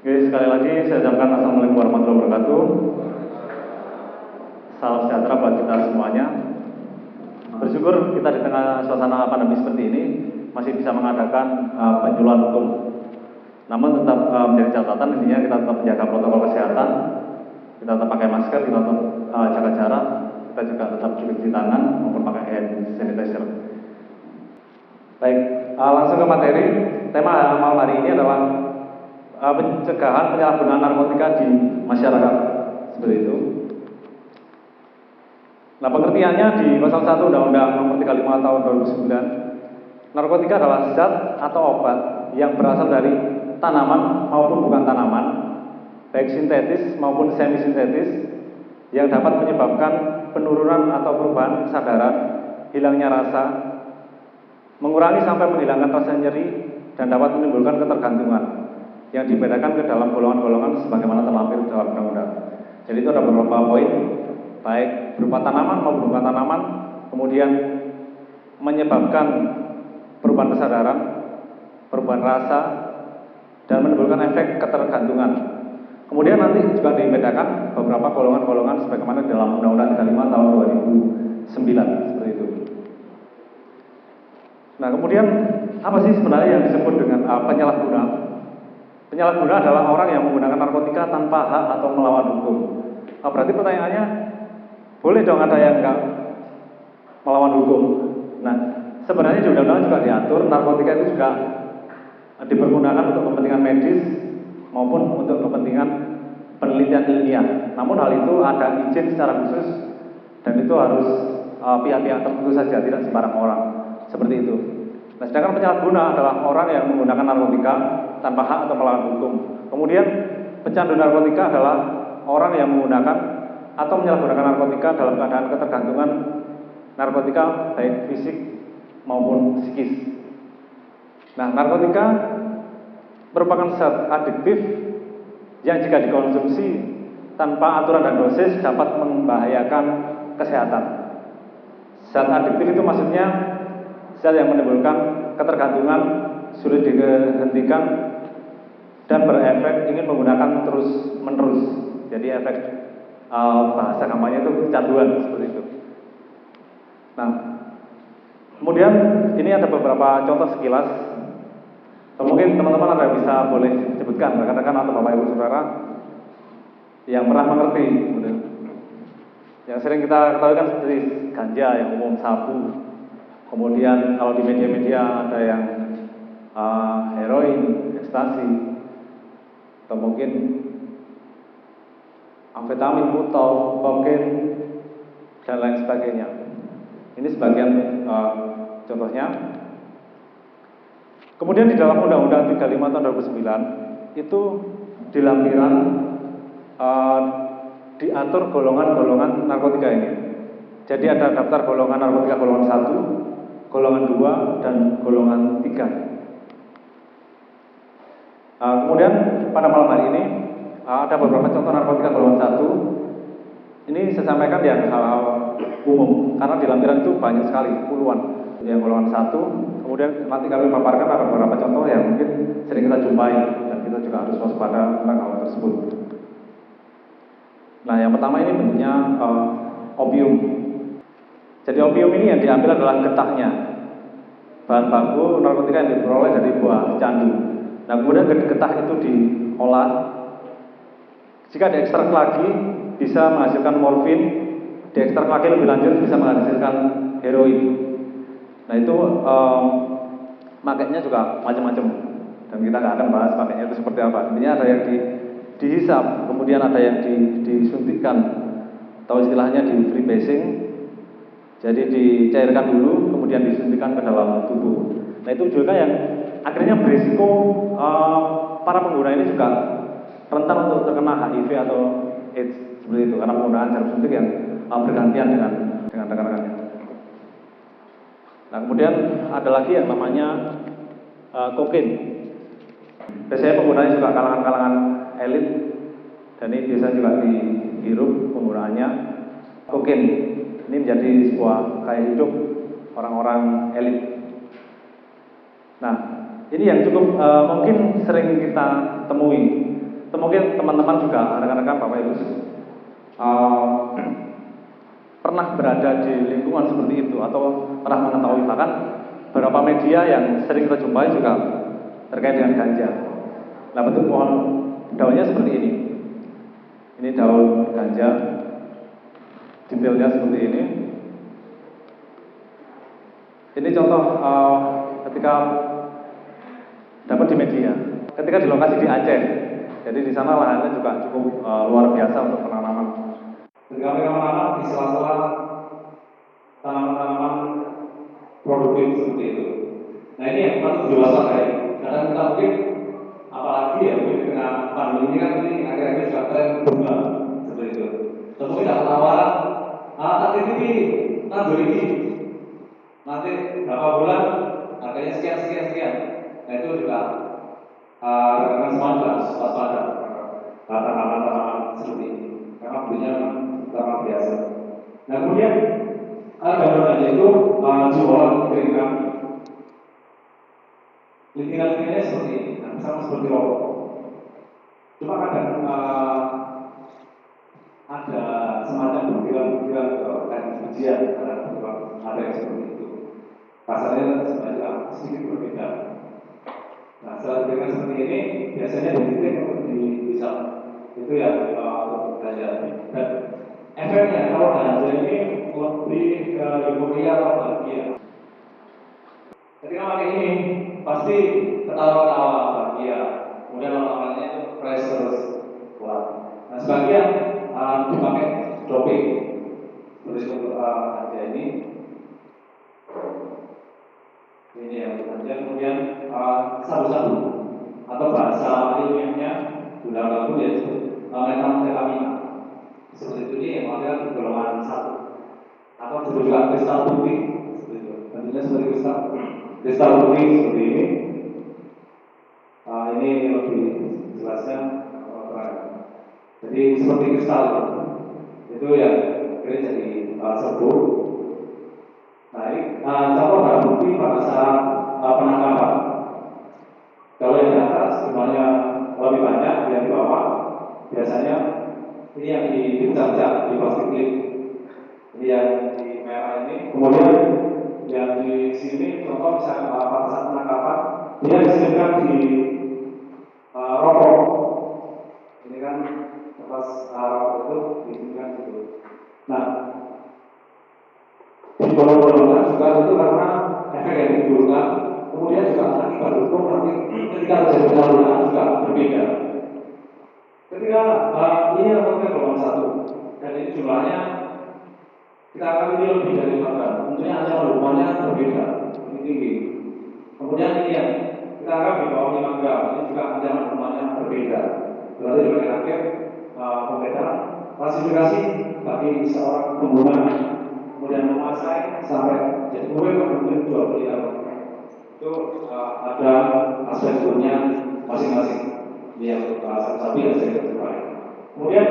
Oke, sekali lagi saya ucapkan Assalamualaikum warahmatullahi wabarakatuh. Salam sejahtera buat kita semuanya. Bersyukur kita di tengah suasana pandemi seperti ini masih bisa mengadakan penyuluhan hukum. Namun tetap menjadi catatan intinya kita tetap menjaga protokol kesehatan, kita tetap pakai masker, kita tetap jaga jarak, kita juga tetap cuci tangan maupun pakai hand sanitizer. Baik, langsung ke materi. Tema malam hari ini adalah pencegahan penyalahgunaan narkotika di masyarakat, seperti itu. Nah, pengertiannya di pasal 1 Undang-Undang Nomor 35 Tahun 2009, narkotika adalah zat atau obat yang berasal dari tanaman maupun bukan tanaman, baik sintetis maupun semi sintetis, yang dapat menyebabkan penurunan atau perubahan kesadaran, hilangnya rasa, mengurangi sampai menghilangkan rasa nyeri, dan dapat menimbulkan ketergantungan yang dibedakan ke dalam golongan-golongan sebagaimana terlampir dalam undang-undang. Jadi itu ada beberapa poin, baik berupa tanaman maupun bukan tanaman, kemudian menyebabkan perubahan kesadaran, perubahan rasa, dan menimbulkan efek ketergantungan. Kemudian nanti juga dibedakan beberapa golongan-golongan sebagaimana dalam Undang-Undang 35 tahun 2009, seperti itu. Nah, kemudian apa sih sebenarnya yang disebut dengan penyalahguna? Penyalahguna adalah orang yang menggunakan narkotika tanpa hak atau melawan hukum. Berarti pertanyaannya, boleh dong ada yang enggak melawan hukum? Nah, sebenarnya di undang-undang juga diatur narkotika itu juga dipergunakan untuk kepentingan medis maupun untuk kepentingan penelitian ilmiah. Namun hal itu ada izin secara khusus dan itu harus pihak-pihak tertentu saja, tidak sembarang orang. Seperti itu. Nah, sedangkan penyalahguna adalah orang yang menggunakan narkotika tanpa hak atau melawan hukum. Kemudian pecandu narkotika adalah orang yang menggunakan atau menyalahgunakan narkotika dalam keadaan ketergantungan narkotika baik fisik maupun psikis. Nah, narkotika merupakan zat adiktif yang jika dikonsumsi tanpa aturan dan dosis dapat membahayakan kesehatan. Zat adiktif itu maksudnya zat yang menimbulkan ketergantungan, sulit dihentikan, dan berefek ingin menggunakan terus-menerus. Jadi efek bahasa kampanye itu kecanduan, seperti itu. Nah, kemudian ini ada beberapa contoh sekilas. Mungkin teman-teman ada bisa boleh sebutkan, rekan-rekan atau bapak ibu saudara yang pernah mengerti. Yang sering kita ketahui kan seperti ganja yang umum, sabu. Kemudian kalau di media-media ada yang heroin, ekstasi, atau mungkin amfetamin, butol, kokain, dan lain sebagainya. Ini sebagian contohnya. Kemudian di dalam Undang-Undang 35 tahun 2009 itu di lampiran diatur golongan-golongan narkotika ini. Jadi ada daftar golongan narkotika golongan 1, golongan 2, dan golongan 3. Kemudian pada malam hari ini ada beberapa contoh narkotika golongan 1. Ini saya sampaikan yang hal-hal umum karena di lampiran itu banyak sekali, puluhan. Yang golongan 1, kemudian nanti kami paparkan ada beberapa contoh yang mungkin sering kita jumpai dan kita juga harus waspada tentang hal tersebut. Nah, yang pertama ini bentuknya opium. Jadi opium ini yang diambil adalah getahnya, bahan baku narkotika yang diperoleh dari buah candu. Nah, kemudian getah itu diolah. Jika diekstrak lagi bisa menghasilkan morfin, diekstrak lagi lebih lanjut bisa menghasilkan heroin. Nah, itu makainya juga macam-macam dan kita nggak akan bahas makainya itu seperti apa. Intinya ada yang dihisap, kemudian ada yang disuntikkan atau istilahnya di freebasing. Jadi dicairkan dulu, kemudian disuntikkan ke dalam tubuh. Nah, itu juga yang akhirnya berisiko para pengguna ini juga rentan untuk terkena HIV atau AIDS, seperti itu, karena penggunaan jarum suntik yang bergantian dengan rekan-rekannya. Nah, kemudian ada lagi yang namanya kokain. Biasanya penggunanya juga kalangan-kalangan elit, dan ini biasanya juga dihirup penggunaannya. Kokain ini menjadi sebuah gaya hidup orang-orang elit. Nah, ini yang cukup mungkin sering kita temui. Itu mungkin teman-teman juga, rekan-rekan Bapak Ibu, pernah berada di lingkungan seperti itu atau pernah mengetahui, bahkan beberapa media yang sering kita jumpai juga terkait dengan ganja. Nah, bentuk pohon daunnya seperti ini. Ini daun ganja, detailnya seperti ini. Ini contoh ketika dapat di media, ketika di lokasi di Aceh. Jadi di sana lahannya juga cukup luar biasa untuk penanaman. Ketika mereka menanam di sela-sela tanaman-tanaman produktif seperti itu. Nah, ini yang patut diwaspadai. Karena kita mungkin, apalagi ya mungkin dengan pandemi ini kan ini akhir-akhir juga tren bunga seperti itu. Terus mungkin dapat tawaran, tak titipi nandur ini. Nanti berapa bulan harganya sekian. Nah, itu juga rekan-rekan semua harus waspada tanaman-tanaman seperti ini karena belinya sangat biasa. Nah, kemudian daun ganja itu diolah dikeringkan. Lintingan-lintingannya seperti ini, sama seperti rokok. Cuma kadang ada semacam butiran-butiran dan bijian, ada yang seperti itu. Rasanya semacam sedikit berbeda. Nah, setelah diberikan seperti ini, biasanya dititik untuk dihisap. Itu yang untuk ganja. Dan efeknya kalau ganja ini lebih ke euforia atau bahagia. Ketika pakai ini, pasti ketawa-ketawa bahagia. Kemudian lama-lamanya itu fresh terus kuat. Nah, sebagian dipakai doping. Terus untuk ganja ini. Ini yang ganja, kemudian sabu-sabu atau bahasa ilmiahnya gula labu yaitu metamfetamina. Seperti itu, ini yang ada golongan 1 atau juga kristal putih seperti itu. Bentuknya seperti kristal putih seperti ini. Ini lebih jelasnya jadi seperti kristal itu yang kira jadi serbuk. Nah, ini contoh barang bukti pada saat penangkapan. Kalau yang di atas jumlahnya lebih banyak, yang di bawah biasanya ini yang dipecah-pecah di plastik klip. Ini yang di merah ini. Kemudian yang di sini contoh misalnya pada saat penangkapan dia diselipkan di rokok. Ini kan atas rokok itu diselipkan gitu. Nah, di bolong-bolongnya juga itu karena efek yang ditimbulkan. Kemudian juga akibat hukum nanti ketika terjadi penyaluran juga berbeda. Ketika ini adalah golongan 1 dan ini jumlahnya kita akan ini lebih dari 5 gram. Tentunya ancaman hukumannya berbeda, lebih tinggi. Kemudian ini yang kita akan di bawah 5 gram, ini juga ancaman hukumannya berbeda. Berarti di bagian akhir pembedaan klasifikasi bagi seorang pengguna kemudian menguasai sampai jadi mungkin 20 itu ada aspek hukumnya masing-masing. Ini yang satu-satu yang saya katakan. Kemudian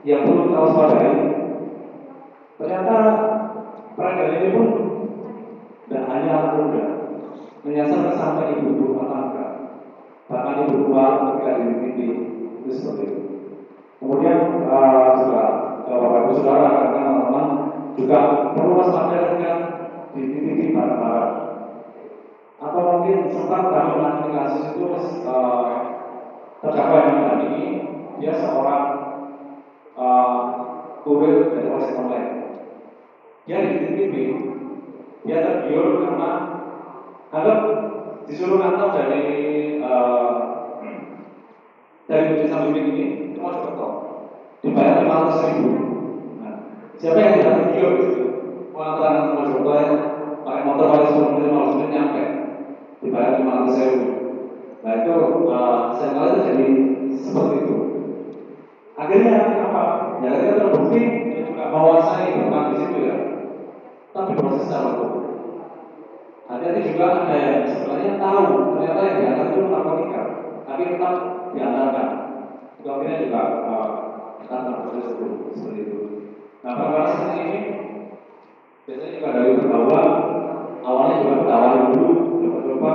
yang perlu kita waspadai, ternyata peredaran ini pun tidak hanya anak muda, menyasar sampai ibu rumah tangga, bahkan ibu rumah ketika di TV itu seperti itu. Kemudian juga Bapak Ibu Saudara dan teman-teman juga perlu waspada ketika di TV barang-barang. Atau mungkin sempat kami menangani kasus itu terdakwa yang mendampingi dia seorang kurir dari ojek online. Dia di TV, dia tergiur karena anggap disuruh ngantor dari desa Budi ini itu mau cepet dibayar 500.000. Nah, siapa yang tidak tergiur gitu? Pengantaran Mojokerto yang pakai motor paling 10 menit 15 menit nyampe dibayar 500.000. Nah, itu seringkali terjadi seperti itu. Akhirnya apa? Ya kita terbukti dia juga menguasai bukan di situ ya, tapi proses secara hukum. Hati-hati juga ada yang sebenarnya tahu ternyata yang diantar itu narkotika, tapi tetap diantarkan. Itu akhirnya juga akan terproses hukum seperti itu. Nah, perkara seperti ini biasanya juga dari pergaulan, awalnya juga ditawarin dulu, coba-coba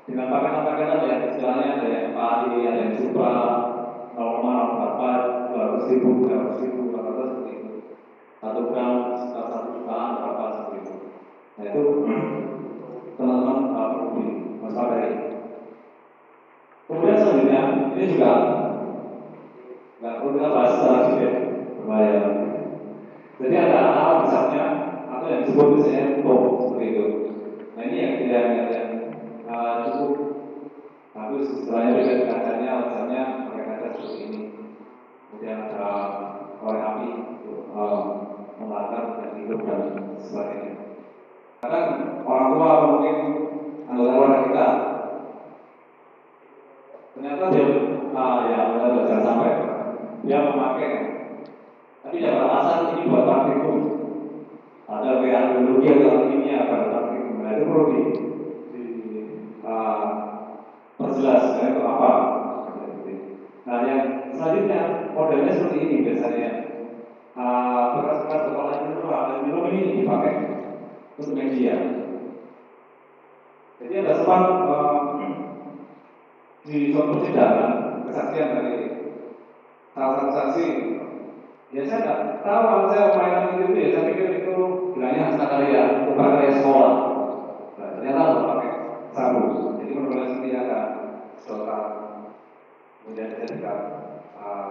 dengan paketan-paketan yang istilahnya ada yang PAI, ada yang Supra, 100.000, 300.000, rata-rata seperti itu. 1 gram sekitar 1 jutaan berapa seperti itu. Nah itu teman-teman perlu diwaspadai. Kemudian selanjutnya ini juga nggak perlu kita bahas secara detail, berbahaya. Jadi ada alat besarnya atau yang disebut misalnya bom seperti itu. Nah ini yang tidak cukup bagus, istilahnya juga kacanya, besarnya pakai kaca seperti ini. Kemudian ada korek api membakar dan hidup dan sebagainya. Kadang orang tua atau mungkin anggota keluarga kita ternyata dia jangan sampai dia memakai, tapi dia beralasan ini buat praktikum. Ada biologi atau kimia pada praktikum. Nah itu perlu perjelas itu apa. Nah yang selanjutnya modelnya seperti ini biasanya. Bekas-bekas botol air minum ini dipakai untuk media. Jadi ada sempat di suatu persidangan kesaksian dari salah satu saksi. Ya saya nggak tahu kalau saya mainan itu ya, saya pikir itu bilangnya hasta karya, bukan karya sekolah. Nah, ternyata harus pakai sabu. Jadi menurut seperti ada sedotan, kemudian sertifikat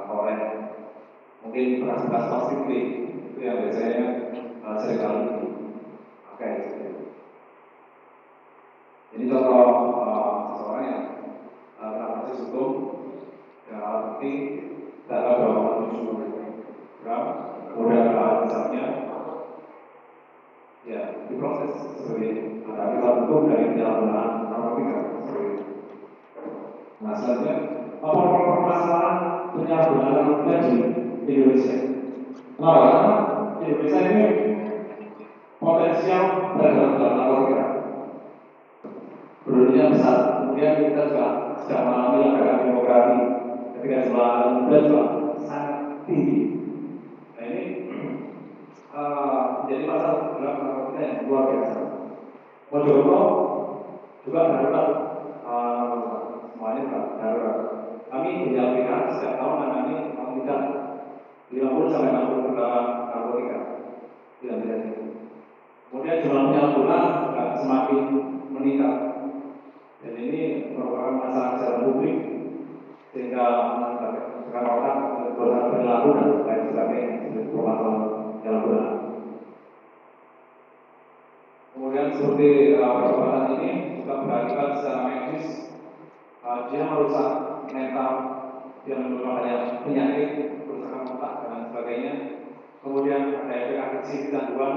korek, mungkin bekas-bekas plastik itu yang biasanya sering kali dipakai. Ini contoh seseorang yang proses hukum yang alat bukti data berapa 7 gram, kemudian alat besarnya ya diproses sebagai ada akibat hukum dari penyalahgunaan narkotika seperti itu. Nah selanjutnya permasalahan penyalahgunaan narkotika di Indonesia. Kenapa? Karena Indonesia ini potensial peredaran narkotika penduduknya besar. Kemudian kita juga sedang mengalami langkah demografi ketika jumlah muda juga sangat tinggi. Nah ini menjadi masalah dalam narkotika yang luar biasa. Mojokerto juga darurat, semuanya darurat. Kami di LPH setiap tahun menangani paling tidak 50 sampai 60 perkara narkotika tidak bisa. Kemudian jumlah penyalahguna juga semakin meningkat. Dan ini merupakan masalah secara publik sehingga mengakibatkan orang berusaha perilaku dan lain sebagainya seperti permasalahan penyalahgunaan. Kemudian seperti perbuatan ini juga berakibat secara medis, dia merusak mental, dia menyebabkan penyakit, kerusakan otak dan sebagainya. Kemudian ada efek adiksi kecanduan.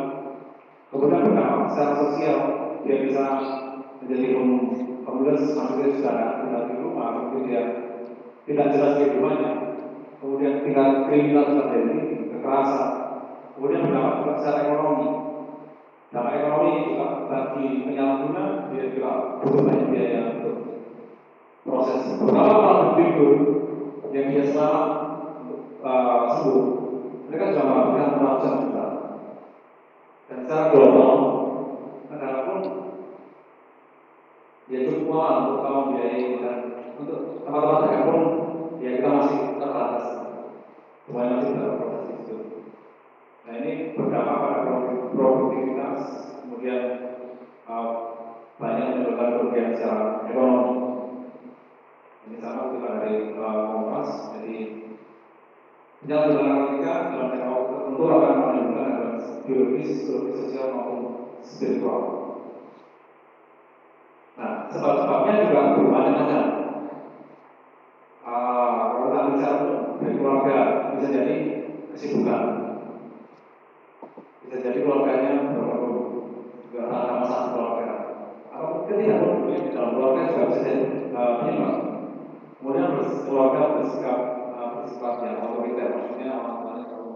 Kemudian berdampak secara sosial, dia bisa menjadi pemudas, maksudnya sudah tinggal di rumah, mungkin dia tidak jelas kehidupannya. Kemudian tinggal kriminal terjadi, kekerasan. Kemudian berdampak juga secara ekonomi. Dampak ekonomi juga bagi penyalahguna, dia juga butuh banyak biaya untuk proses. Pertama kalau begitu, yang dia selamat sembuh, mereka sudah melakukan ratusan juta. Dan secara global, negara pun dia cukup mahal untuk kamu biayai dan untuk tempat-tempat mereka pun ya kita masih terbatas. Semuanya masih dalam proses itu. Nah ini berdampak pada produktivitas, kemudian banyak menyebabkan kerugian secara ekonomi. Ini sama kita dari Kompas, jadi penyalahgunaan narkotika dalam jangka waktu tertentu akan menimbulkan biologis, sosial maupun spiritual. Nah, sebab-sebabnya juga bermacam-macam. Kalau kita bicara dari keluarga, bisa jadi kesibukan, bisa jadi keluarganya juga ada masalah keluarga, atau ketidakpun di dalam keluarga juga bisa jadi penyebab. Kemudian keluarga bersifat yang otoriter, maksudnya orang tuanya terlalu.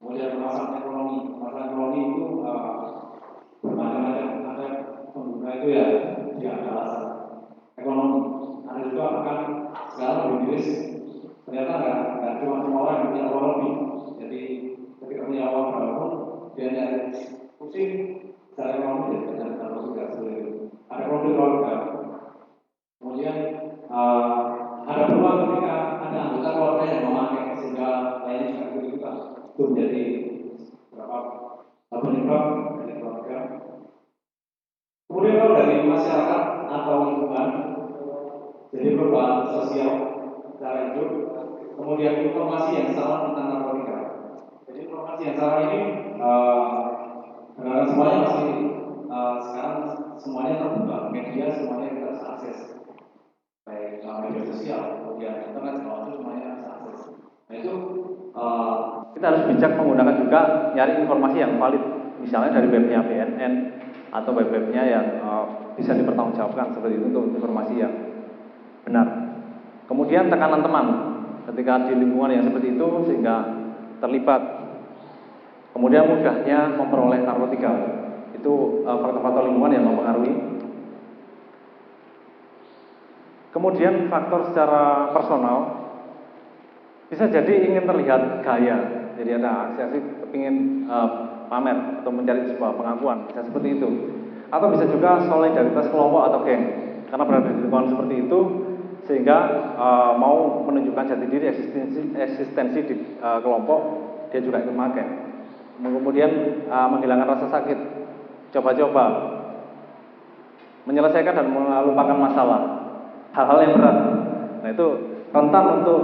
Kemudian masalah ekonomi itu bermacam-macam. Ada pengguna itu ya dia ada alasan ekonomi. Ada juga bahkan sekarang di Inggris ternyata nggak cuma semua orang yang punya uang lebih. Jadi ketika punya uang berapapun dia nyari pusing secara ekonomi dan kalau tidak seperti itu. Ada konflik keluarga. Kemudian ada peluang ketika ada anggota keluarga yang memakai sehingga lainnya juga Kemudian kalau dari masyarakat atau lingkungan, jadi perubahan sosial secara hidup, kemudian informasi yang salah tentang narkotika. Jadi informasi yang salah ini karena semuanya masih sekarang semuanya terbuka, media semuanya kita bisa akses, baik media sosial, kemudian internet, semua itu semuanya bisa akses. Nah itu kita harus bijak menggunakan juga nyari informasi yang valid, misalnya dari webnya BNN atau web-webnya yang bisa dipertanggungjawabkan seperti itu untuk informasi yang benar. Kemudian tekanan teman ketika di lingkungan yang seperti itu sehingga terlibat. Kemudian mudahnya memperoleh narkotika, itu faktor-faktor lingkungan yang mempengaruhi. Kemudian faktor secara personal, bisa jadi ingin terlihat gaya, jadi ada aksi-aksi kepingin pamer atau mencari sebuah pengakuan, bisa seperti itu. Atau bisa juga solidaritas kelompok atau geng, karena berada di lingkungan seperti itu sehingga mau menunjukkan jati diri eksistensi di kelompok, dia juga ikut pakai. Kemudian menghilangkan rasa sakit, coba-coba menyelesaikan dan melupakan masalah, hal-hal yang berat. Nah itu rentan untuk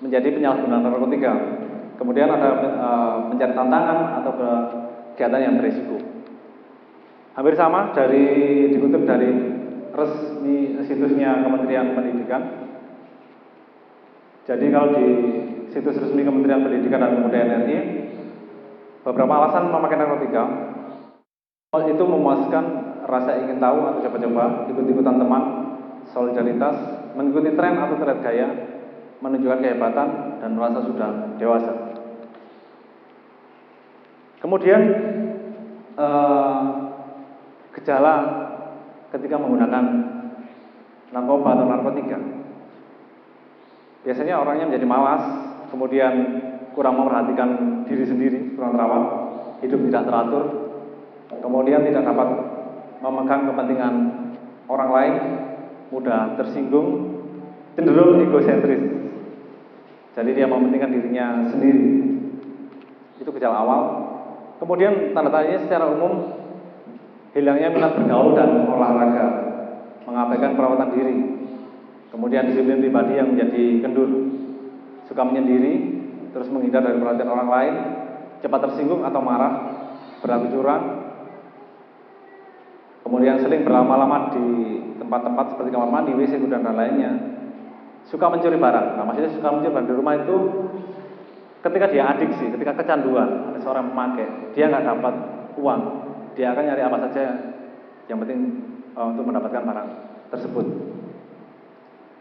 menjadi penyalahguna narkotika. Kemudian ada mencari tantangan atau kegiatan yang berisiko. Hampir sama dikutip dari resmi situsnya Kementerian Pendidikan. Jadi kalau di situs resmi Kementerian Pendidikan dan Kebudayaan RI, beberapa alasan memakai narkotika itu memuaskan rasa ingin tahu atau coba-coba, ikut-ikutan teman, solidaritas, mengikuti tren atau tren gaya, menunjukkan kehebatan dan merasa sudah dewasa. Kemudian gejala ketika menggunakan narkoba atau narkotika, biasanya orangnya menjadi malas, kemudian kurang memperhatikan diri sendiri, kurang terawat, hidup tidak teratur, kemudian tidak dapat memegang kepentingan orang lain, mudah tersinggung, cenderung egosentris. Jadi dia mementingkan dirinya sendiri. Itu gejala awal. Kemudian tanda-tandanya secara umum hilangnya minat bergaul dan olahraga, mengabaikan perawatan diri. Kemudian disiplin pribadi yang menjadi kendur, suka menyendiri, terus menghindar dari perhatian orang lain, cepat tersinggung atau marah, berlaku curang. Kemudian sering berlama-lama di tempat-tempat seperti kamar mandi, WC, dan lainnya. Suka mencuri barang. Nah, maksudnya suka mencuri barang di rumah itu ketika dia adiksi, ketika kecanduan, ada seorang memakai, dia nggak dapat uang, dia akan nyari apa saja yang penting untuk mendapatkan barang tersebut.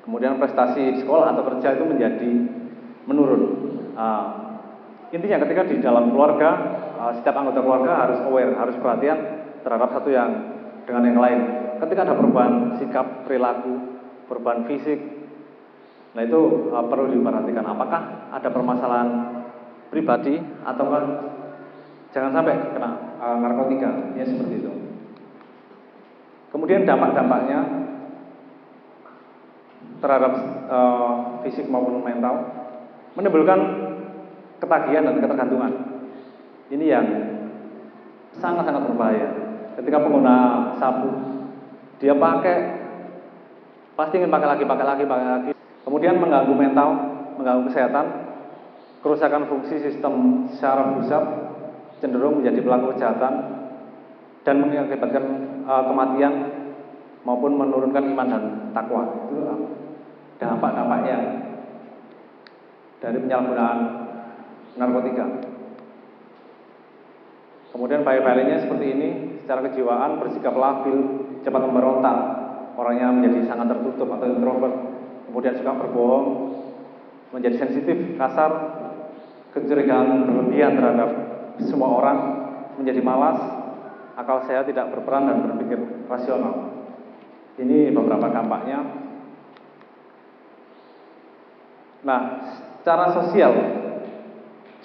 Kemudian prestasi di sekolah atau kerja itu menjadi menurun. Intinya ketika di dalam keluarga, setiap anggota keluarga harus aware, harus perhatian terhadap satu yang dengan yang lain. Ketika ada perubahan sikap, perilaku, perubahan fisik, nah itu perlu diperhatikan. Apakah ada permasalahan pribadi ataukah jangan sampai kena narkotika, ya seperti itu. Kemudian dampak-dampaknya terhadap fisik maupun mental, menimbulkan ketagihan dan ketergantungan. Ini yang sangat-sangat berbahaya. Ketika pengguna sabu, dia pasti ingin pakai lagi. Kemudian mengganggu mental, mengganggu kesehatan, kerusakan fungsi sistem syaraf pusat, cenderung menjadi pelaku kejahatan, dan mengakibatkan kematian maupun menurunkan iman dan takwa. Itu dampak-dampaknya dari penyalahgunaan narkotika. Kemudian bahaya-bahayanya seperti ini, secara kejiwaan bersikap labil, cepat memberontak, orangnya menjadi sangat tertutup atau introvert, kemudian suka berbohong, menjadi sensitif, kasar, kecurigaan berlebihan terhadap semua orang, menjadi malas, akal sehat tidak berperan dan berpikir rasional. Ini beberapa dampaknya. Nah, secara sosial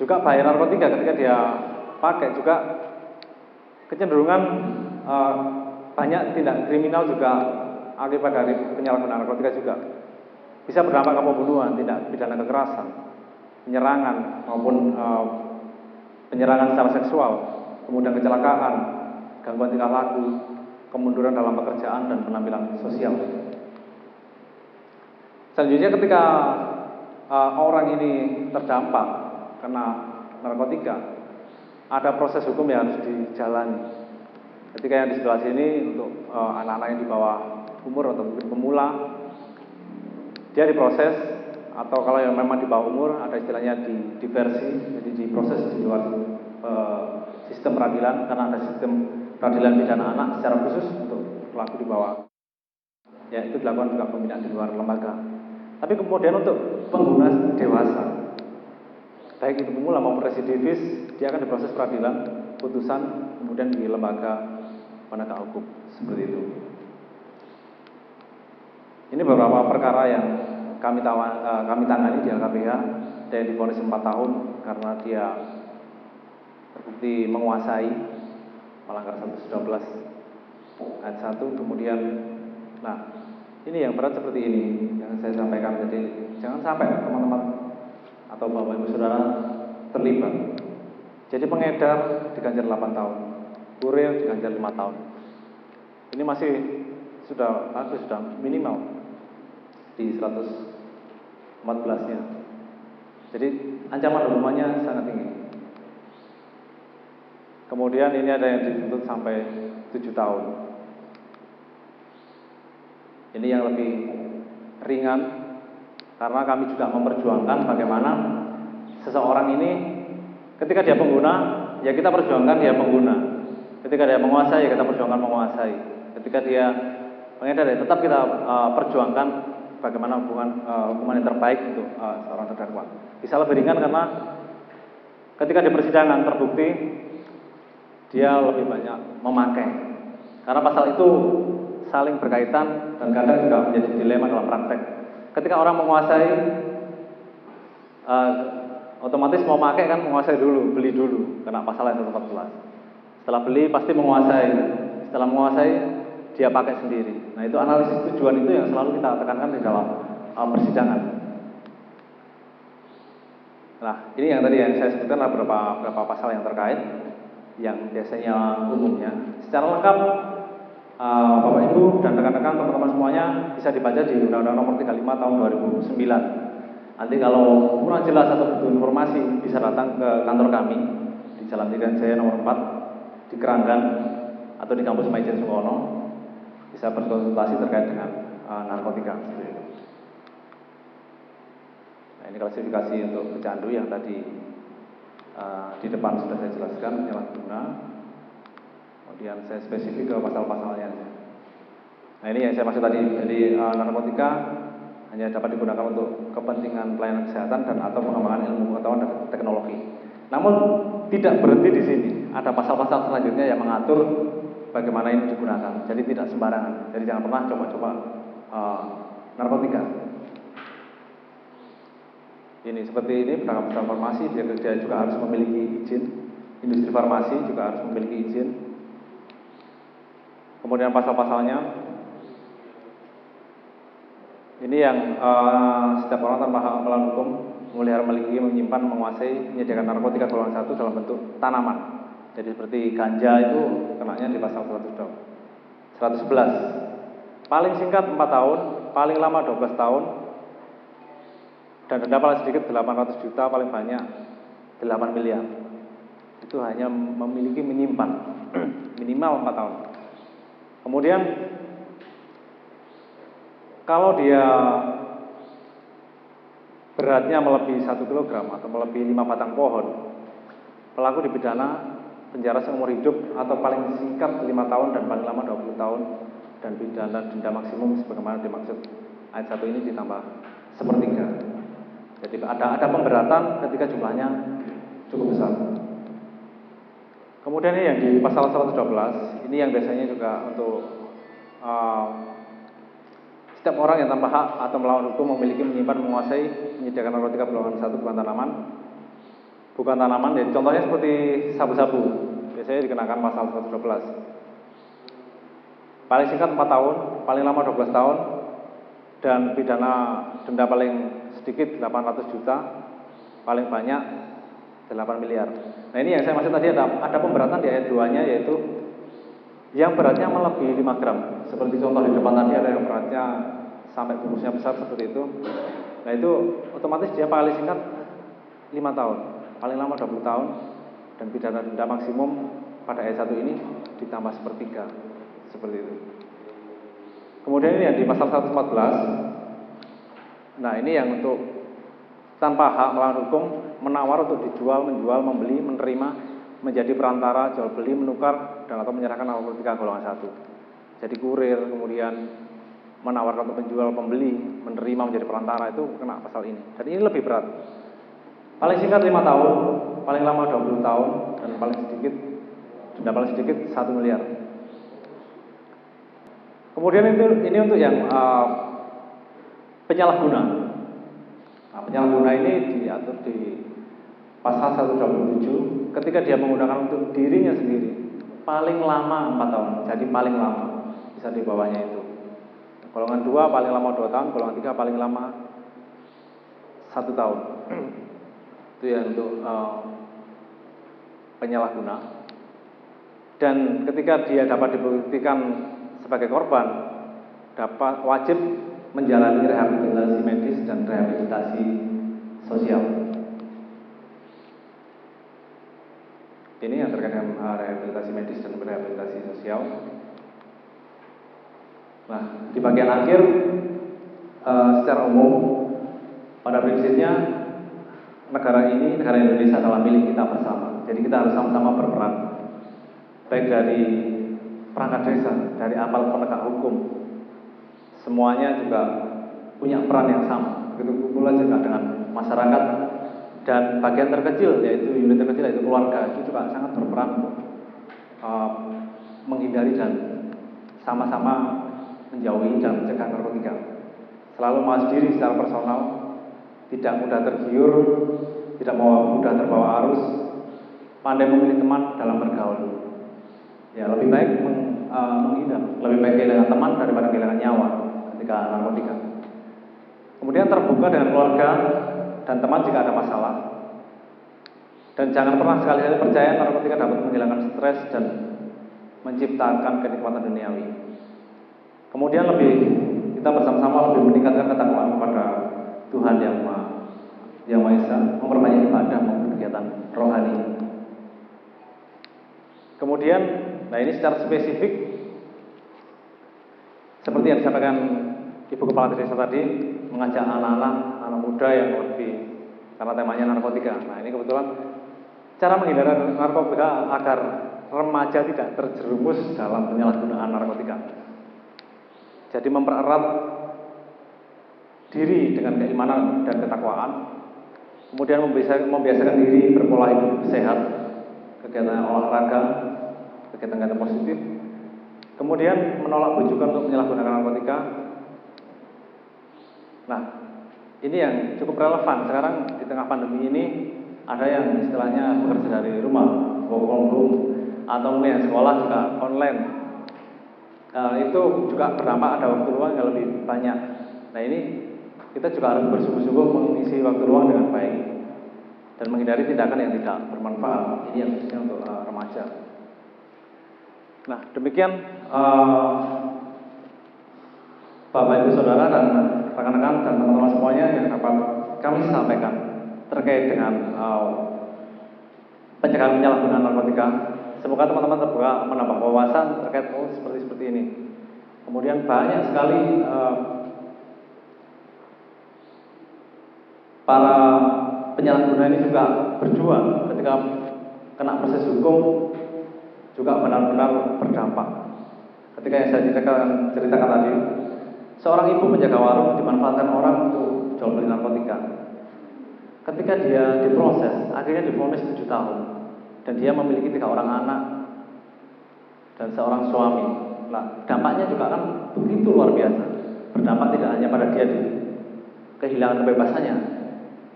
juga bahaya narkotika ketika dia pakai juga kecenderungan banyak tindak kriminal juga akibat dari penyalahgunaan narkotika juga. Bisa berdampak ke pembunuhan, tindak pidana kekerasan, penyerangan maupun penyerangan secara seksual, kemudian kecelakaan, gangguan tingkah laku, kemunduran dalam pekerjaan, dan penampilan sosial. Selanjutnya ketika orang ini terdampak kena narkotika, ada proses hukum yang harus dijalani. Ketika yang di sebelah sini untuk anak-anak yang di bawah umur atau mungkin pemula, dia diproses, atau kalau yang memang di bawah umur ada istilahnya diversi, jadi diproses di luar sistem peradilan, karena ada sistem peradilan pidana anak secara khusus untuk pelaku di bawah. Ya, itu dilakukan juga pembinaan di luar lembaga. Tapi kemudian untuk pengguna dewasa, baik itu pemula maupun residivis, dia akan diproses peradilan, putusan, kemudian di lembaga penegak hukum, seperti itu. Ini beberapa perkara yang kami tangani di LKPH. Dia divonis 4 tahun karena dia terbukti menguasai, melanggar 112 ayat 1. Kemudian, nah ini yang berat seperti ini yang saya sampaikan. Jadi jangan sampai teman-teman atau bapak ibu saudara terlibat. Jadi pengedar diganjar 8 tahun, kurir diganjar 5 tahun. Ini masih sudah minimal di 114-nya. Jadi ancaman hukumannya sangat tinggi. Kemudian ini ada yang dituntut sampai 7 tahun. Ini yang lebih ringan, karena kami juga memperjuangkan bagaimana seseorang ini ketika dia pengguna, ya kita perjuangkan dia pengguna. Ketika dia menguasai, ya kita perjuangkan menguasai. Ketika dia pengedar, ya tetap kita perjuangkan bagaimana hukuman yang terbaik untuk seorang terdakwa. Bisa lebih ringan karena ketika di persidangan terbukti dia lebih banyak memakai. Karena pasal itu saling berkaitan dan kadang juga menjadi dilema dalam praktek. Ketika orang menguasai, otomatis mau pakai kan menguasai dulu, beli dulu, kena pasal 114. Setelah beli pasti menguasai. Setelah menguasai, dia pakai sendiri. Nah, itu analisis tujuan itu yang selalu kita tekankan di dalam persidangan. Nah, ini yang tadi yang saya sebutkan adalah beberapa pasal yang terkait, yang biasanya umumnya. Secara lengkap, Bapak Ibu dan rekan-rekan teman-teman semuanya bisa dibaca di Undang-Undang Nomor 35 Tahun 2009. Nanti kalau kurang jelas atau butuh informasi bisa datang ke kantor kami di Jalan Irian Jaya Nomor 4 di Keranggan atau di kampus Maijen Sukono, bisa berkonsultasi terkait dengan narkotika. Nah, ini klasifikasi untuk pecandu yang tadi di depan sudah saya jelaskan, penyalahguna. Kemudian saya spesifik ke pasal-pasalnya. Nah, ini yang saya maksud tadi. Jadi narkotika hanya dapat digunakan untuk kepentingan pelayanan kesehatan dan atau pengembangan ilmu pengetahuan dan teknologi. Namun tidak berhenti di sini. Ada pasal-pasal selanjutnya yang mengatur bagaimana ini digunakan. Jadi tidak sembarangan. Jadi jangan pernah coba-coba narkotika. Ini seperti ini, pedagang farmasi dia juga harus memiliki izin. Industri farmasi juga harus memiliki izin. Kemudian pasal-pasalnya, ini yang setiap orang tanpa hak melawan hukum memelihara, memiliki, menyimpan, menguasai, menyediakan narkotika golongan 1 dalam bentuk tanaman. Jadi seperti ganja itu kenanya di pasal 111. Paling singkat 4 tahun, paling lama 12 tahun, dan denda paling sedikit 800 juta, paling banyak 8 miliar. Itu hanya memiliki menyimpan minimal 4 tahun. Kemudian kalau dia beratnya melebihi 1 kilogram atau melebihi 5 batang pohon, pelaku dipidana penjara seumur hidup atau paling singkat 5 tahun dan paling lama 20 tahun, dan pidana denda maksimum sebagaimana dimaksud ayat 1 ini ditambah 1/3. Jadi ada pemberatan ketika jumlahnya cukup besar. Kemudian ini yang di pasal 112, ini yang biasanya juga untuk setiap orang yang tanpa hak atau melawan hukum memiliki, menyimpan, menguasai, menyediakan narkotika golongan 1 bukan tanaman. Jadi contohnya seperti sabu-sabu, biasanya dikenakan pasal 112. Paling singkat 4 tahun, paling lama 12 tahun, dan pidana denda paling sedikit 800 juta, paling banyak 8 miliar. Nah, ini yang saya maksud tadi, ada pemberatan di ayat 2-nya, yaitu yang beratnya melebihi 5 gram. Seperti contoh di depan tadi ada yang beratnya sampai bungkusnya besar seperti itu. Nah itu otomatis dia paling singkat 5 tahun, paling lama 20 tahun, dan pidana denda maksimum pada ayat 1 ini ditambah sepertiga, seperti itu. Kemudian ini yang di pasal 114. Nah ini yang untuk tanpa hak melawan hukum, menawar untuk dijual, menjual, membeli, menerima, menjadi perantara, jual beli, menukar, dan atau menyerahkan narkotika golongan 1. Jadi kurir, kemudian menawarkan untuk menjual, pembeli, menerima, menjadi perantara, itu kena pasal ini. Dan ini lebih berat. Paling singkat 5 tahun, paling lama 20 tahun, dan paling sedikit, denda paling sedikit 1 miliar. Kemudian ini untuk yang penyalahguna. Nah, penyalahguna ini diatur di pasal 127 ketika dia menggunakan untuk dirinya sendiri paling lama 4 tahun. Jadi paling lama bisa di bawahnya itu. Golongan 2 paling lama 2 tahun, golongan 3 paling lama 1 tahun. Itu ya untuk penyalahguna. Dan ketika dia dapat dibuktikan sebagai korban, dapat wajib menjalani rehabilitasi medis dan rehabilitasi sosial. Ini yang terkait dengan rehabilitasi medis dan rehabilitasi sosial. Nah, di bagian akhir secara umum pada prinsipnya negara Indonesia adalah milik kita bersama. Jadi kita harus sama-sama berperan, baik dari perangkat desa, dari aparat penegak hukum, semuanya juga punya peran yang sama. Begitu pula juga dengan masyarakat, dan bagian terkecil yaitu unit terkecil yaitu keluarga itu juga sangat berperan untuk menghindari dan sama-sama menjauhi dan mencegah narkotika. Selalu mawas diri secara personal, tidak mudah tergiur, tidak mudah terbawa arus, pandai memilih teman dalam bergaul. Ya, lebih baik menghindar, lebih baik kehilangan teman daripada kehilangan nyawa ketika narkotika. Kemudian terbuka dengan keluarga dan teman jika ada masalah. Dan jangan pernah sekali-kali percaya narkotika dapat menghilangkan stres dan menciptakan kenikmatan duniawi. Kemudian kita bersama-sama lebih meningkatkan ketakwaan kepada Tuhan Yang Maha Esa, memperbanyak ibadah maupun kegiatan rohani. Kemudian, nah ini secara spesifik seperti yang disampaikan Ibu Kepala Desa tadi, mengajak anak muda yang lebih, karena temanya narkotika. Nah ini kebetulan cara menghindari narkotika agar remaja tidak terjerumus dalam penyalahgunaan narkotika. Jadi mempererat diri dengan keimanan dan ketakwaan, kemudian membiasakan diri berpola hidup sehat, kegiatan olahraga, kegiatan-kegiatan positif, kemudian menolak bujukan untuk menyalahgunakan narkotika. Nah, ini yang cukup relevan sekarang di tengah pandemi ini. Ada yang istilahnya bekerja dari rumah, work from home, atau mungkin sekolah juga online. Itu juga berdampak ada waktu luang yang lebih banyak. Nah ini kita juga harus bersungguh-sungguh mengisi waktu luang dengan baik dan menghindari tindakan yang tidak bermanfaat. Ini yang khususnya untuk remaja. Nah demikian Bapak Ibu Saudara dan rekan-rekan dan teman-teman semuanya yang dapat kami sampaikan terkait dengan pencegahan penyalahgunaan narkotika. Semoga teman-teman terbuka menambah wawasan terkait seperti ini. Kemudian banyak sekali para penyalahguna ini juga berjuang ketika kena proses hukum, juga benar-benar berdampak. Ketika yang saya ceritakan tadi, seorang ibu menjaga warung dimanfaatkan orang untuk jual beli narkotika. Ketika dia diproses, akhirnya divonis 7 tahun. Dan dia memiliki 3 orang anak dan seorang suami. Nah, dampaknya juga kan begitu luar biasa. Berdampak tidak hanya pada dia di kehilangan kebebasannya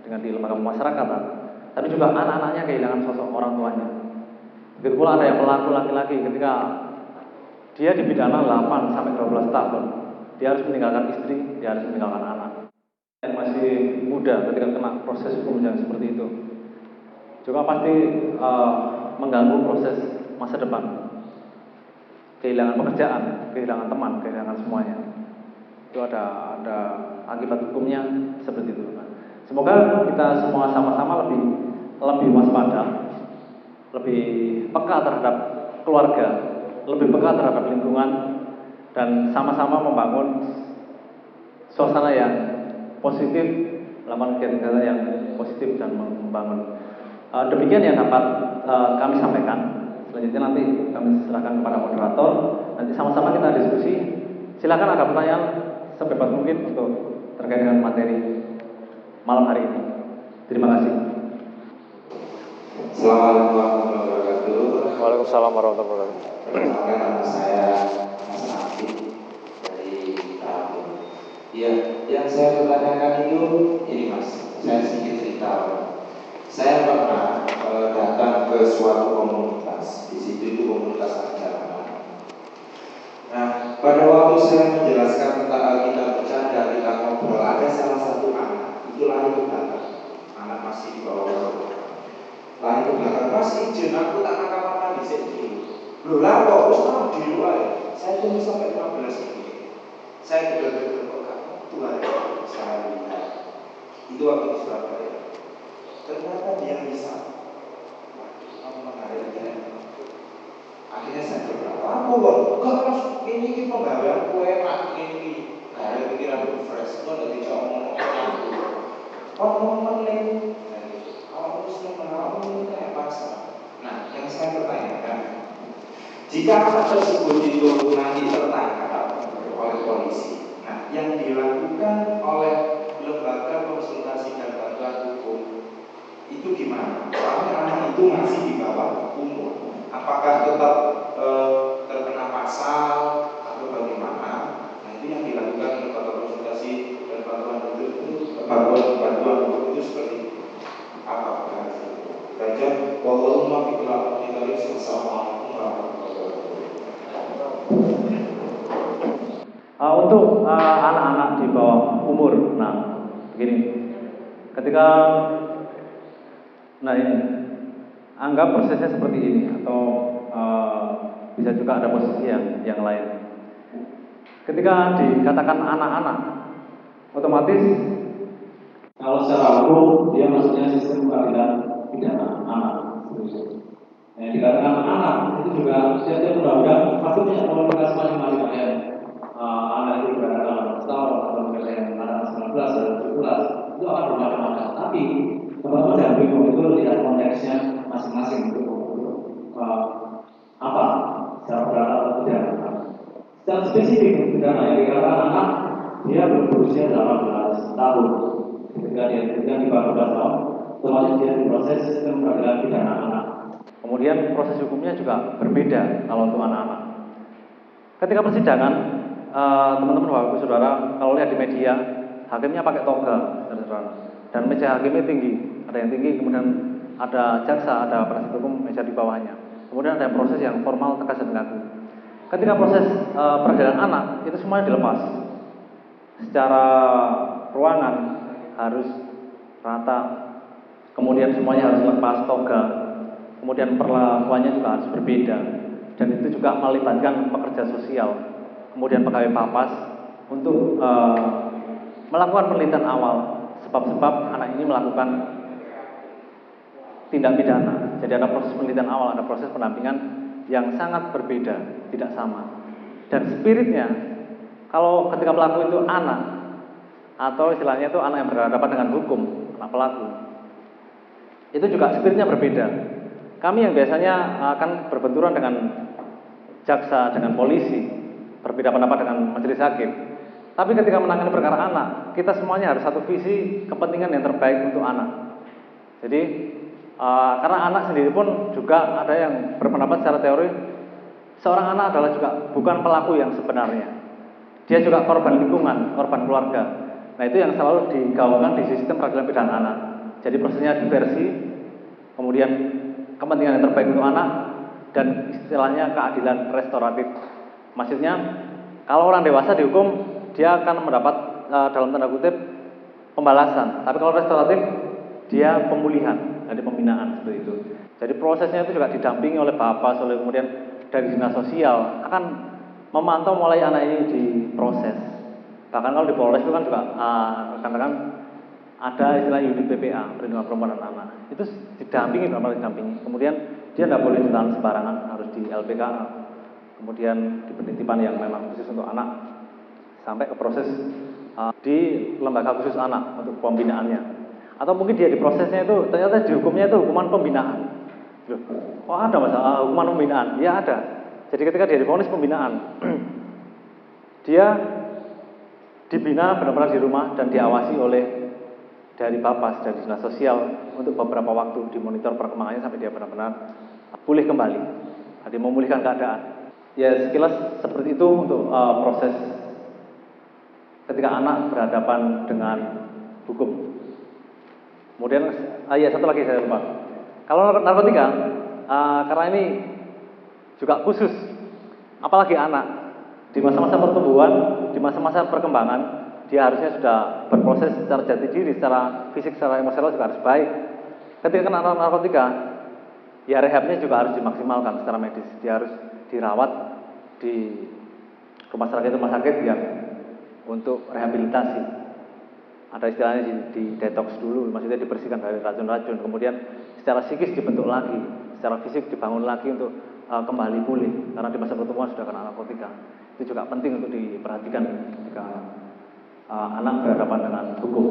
dengan di lembaga pemasyarakatan, tapi juga anak-anaknya kehilangan sosok orang tuanya. Begitu pula ada yang pelaku laki-laki ketika dia dipidana 8 sampai 12 tahun. Dia harus meninggalkan istri, dia harus meninggalkan anak. Yang masih muda ketika kena proses hukum yang seperti itu juga pasti mengganggu proses masa depan. kehilangan pekerjaan, kehilangan teman, kehilangan semuanya. Itu ada akibat hukumnya seperti itu. Semoga kita semua sama-sama lebih waspada, lebih peka terhadap keluarga, lebih peka terhadap lingkungan, dan sama-sama membangun suasana yang positif, melakukan kegiatan yang positif dan membangun. Demikian yang dapat kami sampaikan. Selanjutnya nanti kami serahkan kepada moderator. Nanti sama-sama kita diskusi. Silakan ada pertanyaan sebebas mungkin untuk terkait dengan materi malam hari ini. Terima kasih. Assalamualaikum warahmatullahi wabarakatuh. Waalaikumsalam warahmatullahi wabarakatuh. Perkenalkan, nama saya Mas Nafi dari Tahun. Ya, yang saya pertanyakan itu ini Mas, saya sedikit cerita. Saya pernah datang ke suatu komunitas. Di situ itu komunitas ajaran. Nah, pada waktu saya menjelaskan tentang kita bercanda, kita ngobrol, ada salah satu anak, itu lari ke belakang. Anak masih di bawah umur. Lari ke belakang, Mas izin aku tak makan di sini. Loh lah kok, terus kamu di luar. Saya tunggu sampai 15 menit. Saya betul-betul kok kamu Tuhan saya lihat. Itu waktu di Surabaya. Ternyata dia bisa. Kamu menarik dia. Akhirnya saya berkata, aku kok mas ini penggawean kue enak ini. Gaya pikiran itu fresh, kok dari jauh ngomong aku. Kok ngomong kalau muslim mengalami ini kayak pasar. Nah, yang saya pertanyakan, jika anak tersebut itu nanti tertangkap oleh polisi, nah yang dilakukan oleh lembaga konsultasi dan bantuan hukum itu gimana? Soalnya anak itu masih di bawah umur. Apakah tetap terkena pasal atau bagaimana? Nah itu yang dilakukan lembaga konsultasi dan bantuan hukum itu seperti itu. Apa saja wallahumma fi kulli assalamualaikum warahmatullahi wabarakatuh. Untuk anak-anak di bawah umur, nah begini, ketika ini anggap prosesnya seperti ini atau bisa juga ada posisi yang lain. Ketika dikatakan anak-anak, otomatis Kalau secara hukum dia maksudnya sistem peradilan pidana anak. Yang dikatakan anak itu juga setiap undang-undang pasti punya komunitas masing-masing ya. Anak itu berada dalam setahun atau mungkin yang anak 19 dan 17 itu akan bermacam-macam. Tapi teman-teman dan bingung itu lihat konteksnya masing-masing untuk apa secara berat atau tidak. Secara spesifik pidana yang dikatakan anak dia berusia 18 tahun. Ketika di bawah 12 tahun, otomatis dia diproses sistem peradilan pidana anak. kemudian proses hukumnya juga berbeda kalau untuk anak-anak. Ketika persidangan, teman-teman Bapak Saudara, kalau lihat di media, hakimnya pakai toga, dan meja hakimnya tinggi. Ada yang tinggi, kemudian ada jaksa, ada penasihat hukum meja di bawahnya. Kemudian ada proses yang formal, tegas dan kaku. Ketika proses peradilan anak, itu semuanya dilepas. Secara ruangan harus rata, kemudian semuanya harus lepas toga, kemudian perlakuannya juga harus berbeda, dan itu juga melibatkan pekerja sosial, kemudian pegawai papas untuk melakukan penelitian awal sebab-sebab anak ini melakukan tindak pidana. Jadi ada proses penelitian awal, ada proses pendampingan yang sangat berbeda, tidak sama. Dan spiritnya, kalau ketika pelaku itu anak, atau istilahnya itu anak yang berhadapan dengan hukum, anak pelaku, itu juga spiritnya berbeda. Kami yang biasanya akan berbenturan dengan jaksa, dengan polisi, berbeda pendapat dengan majelis hakim. Tapi ketika menangani perkara anak, kita semuanya harus satu visi kepentingan yang terbaik untuk anak. Jadi karena anak sendiri pun juga ada yang berpendapat secara teori, seorang anak adalah juga bukan pelaku yang sebenarnya. Dia juga korban lingkungan, korban keluarga. Nah itu yang selalu digaungkan di sistem peradilan pidana anak. Jadi prosesnya diversi, kemudian kepentingan yang terbaik untuk anak, dan istilahnya keadilan restoratif. Maksudnya kalau orang dewasa dihukum, dia akan mendapat dalam tanda kutip pembalasan. Tapi kalau restoratif, dia pemulihan, jadi pembinaan seperti itu. Jadi prosesnya itu juga didampingi oleh bapak, oleh kemudian dari dinas sosial akan memantau mulai anak ini diproses. Bahkan kalau di Polres itu kan juga kadang-kadang ada istilah unit PPA, perlindungan perempuan dan anak. Itu didampingi, benar-benar didampingi. Kemudian dia tidak boleh ditahan sembarangan, harus di LPKA. Kemudian di penitipan yang memang khusus untuk anak, sampai ke proses di lembaga khusus anak untuk pembinaannya. Atau mungkin dia diprosesnya itu ternyata dihukumnya itu hukuman pembinaan. Loh, oh ada masalah hukuman pembinaan? Ya ada. Jadi ketika dia divonis pembinaan, dia dibina benar-benar di rumah dan diawasi oleh dari Bapas, dari dinas sosial untuk beberapa waktu, dimonitor perkembangannya sampai dia benar-benar pulih kembali, jadi memulihkan keadaan. Ya sekilas seperti itu untuk proses ketika anak berhadapan dengan hukum. Kemudian ya satu lagi saya lupa. Kalau narkotika, karena ini juga khusus, apalagi anak di masa-masa pertumbuhan, di masa-masa perkembangan, dia harusnya sudah berproses secara jati diri, secara fisik, secara emosional juga harus baik. Ketika kena narkotika, ya rehabnya juga harus dimaksimalkan secara medis. Dia harus dirawat di rumah sakit yang untuk rehabilitasi. Ada istilahnya di detox dulu, maksudnya dibersihkan dari racun-racun. Kemudian secara psikis dibentuk lagi, secara fisik dibangun lagi untuk kembali pulih. Karena di masa pertumbuhan sudah kena narkotika. Itu juga penting untuk diperhatikan ketika anak berhadapan dengan hukum.